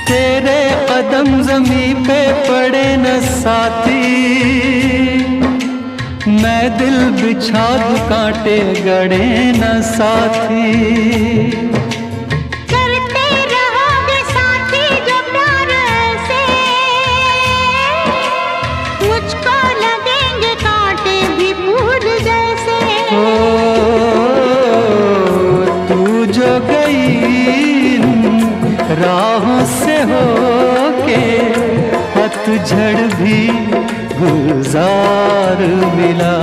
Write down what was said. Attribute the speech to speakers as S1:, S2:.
S1: तेरे कदम ज़मीं पे पड़े न साथी, मैं दिल बिछा दूं कांटे गड़े न साथी।
S2: करते रहोगे साथी जो प्यार से, मुझको लगेंगे कांटे भी फूल जैसे।
S1: ओ तू जो गई राहों से होके, पतझड़ भी गुलजार मिला।